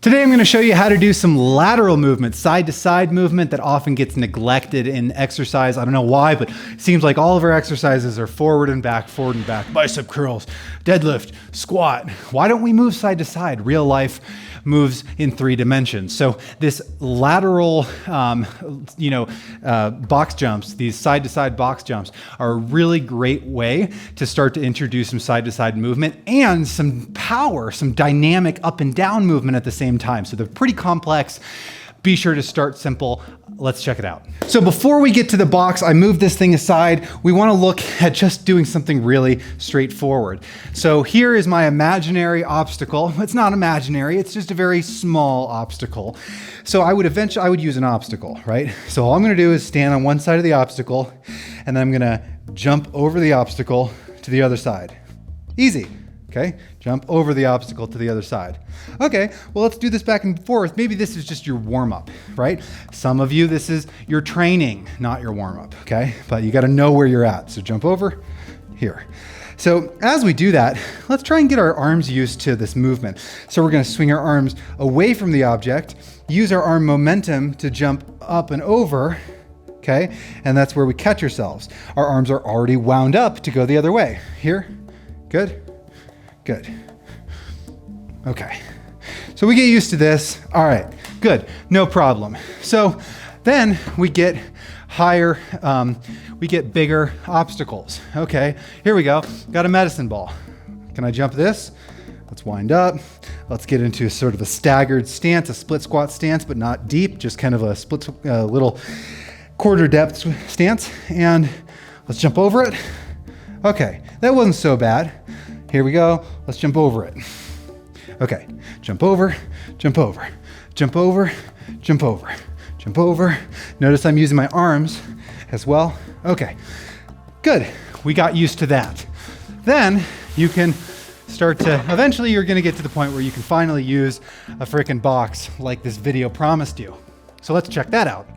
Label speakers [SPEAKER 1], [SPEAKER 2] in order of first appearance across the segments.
[SPEAKER 1] Today I'm going to show you how to do some lateral movement, side-to-side movement that often gets neglected in exercise. I don't know why, but it seems like all of our exercises are forward and back, bicep curls, deadlift, squat. Why don't we move side to side? Real life moves in 3 dimensions. So this lateral, box jumps, these side-to-side box jumps are a really great way to start to introduce some side-to-side movement and some power, some dynamic up and down movement at the same time. So they're pretty complex. Be sure to start simple. Let's check it out. So before we get to the box, I moved this thing aside. We want to look at just doing something really straightforward. So here is my imaginary obstacle. It's not imaginary, it's just a very small obstacle. So I would use an obstacle, right? So all I'm going to do is stand on one side of the obstacle, and then I'm going to jump over the obstacle to the other side. Easy. Okay, jump over the obstacle to the other side. Okay, well, let's do this back and forth. Maybe this is just your warm-up, right? Some of you, this is your training, not your warm-up, okay? But you gotta know where you're at. So jump over here. So as we do that, let's try and get our arms used to this movement. So we're gonna swing our arms away from the object, use our arm momentum to jump up and over, okay? And that's where we catch ourselves. Our arms are already wound up to go the other way. Here, good. Good. Okay. So we get used to this. All right. Good. No problem. So then we get higher, we get bigger obstacles. Okay. Here we go. Got a medicine ball. Can I jump this? Let's wind up. Let's get into sort of a staggered stance, a split squat stance, but not deep, just kind of a split, little quarter depth stance. And let's jump over it. Okay. That wasn't so bad. Here we go. Let's jump over it. Okay. Jump over, jump over, jump over, jump over, jump over. Notice I'm using my arms as well. Okay. Good. We got used to that. Then you can start to, eventually you're going to get to the point where you can finally use a freaking box like this video promised you. So let's check that out.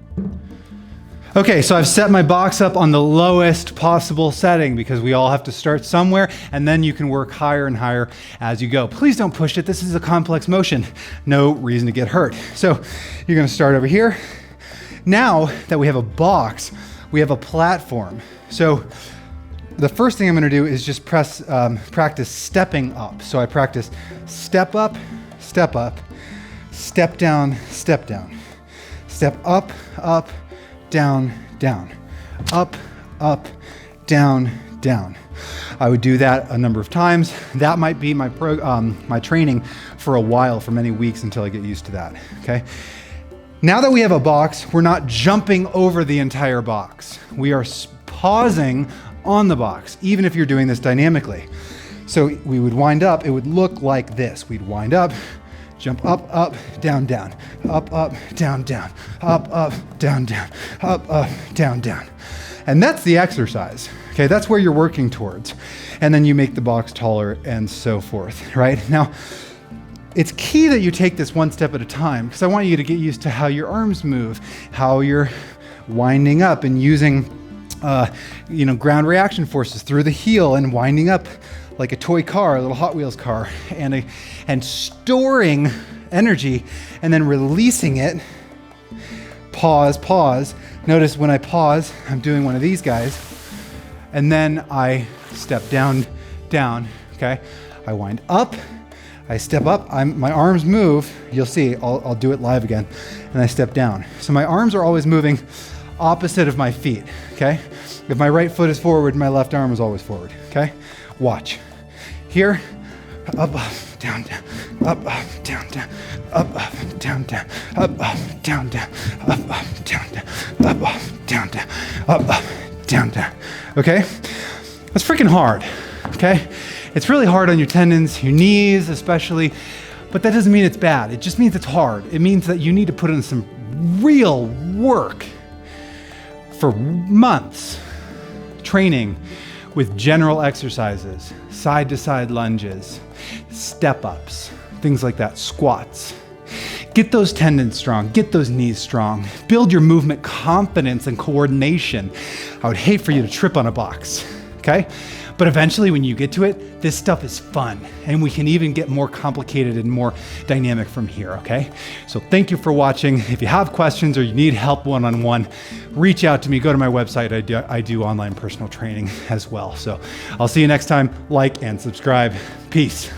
[SPEAKER 1] Okay, so I've set my box up on the lowest possible setting because we all have to start somewhere, and then you can work higher and higher as you go. Please don't push it. This is a complex motion. No reason to get hurt. So you're going to start over here. Now that we have a box, we have a platform. So the first thing I'm going to do is just practice stepping up. So I practice step up, step down, step down, step up, up, down, down, up, up, down, down. I would do that a number of times. That might be my training for a while, for many weeks until I get used to that, okay? Now that we have a box, we're not jumping over the entire box. We are pausing on the box, even if you're doing this dynamically. So we would wind up, it would look like this. We'd wind up, jump up, up, down, down, up, down, down, up, down, down, up, down, down. And that's the exercise, okay? That's where you're working towards. And then you make the box taller and so forth, right? Now, it's key that you take this one step at a time because I want you to get used to how your arms move, how you're winding up and using, ground reaction forces through the heel and winding up like a toy car, a little Hot Wheels car, and storing energy and then releasing it. Pause, pause. Notice when I pause, I'm doing one of these guys, and then I step down, down, okay? I wind up, I step up, my arms move. You'll see, I'll do it live again, and I step down. So my arms are always moving opposite of my feet, okay? If my right foot is forward, my left arm is always forward, okay? Watch. Here, up, up, down, down, up, down, down, up, down, down, up, down, down, up, down, down, up, down, down, up, down, down. Okay? That's freaking hard, okay? It's really hard on your tendons, your knees especially, but that doesn't mean it's bad. It just means it's hard. It means that you need to put in some real work for months, training with general exercises, side-to-side lunges, step-ups, things like that, squats. Get those tendons strong, get those knees strong, build your movement confidence and coordination. I would hate for you to trip on a box, okay? But eventually when you get to it, this stuff is fun, and we can even get more complicated and more dynamic from here, okay? So thank you for watching. If you have questions or you need help one-on-one, reach out to me, go to my website. I do online personal training as well. So I'll see you next time. Like and subscribe. Peace.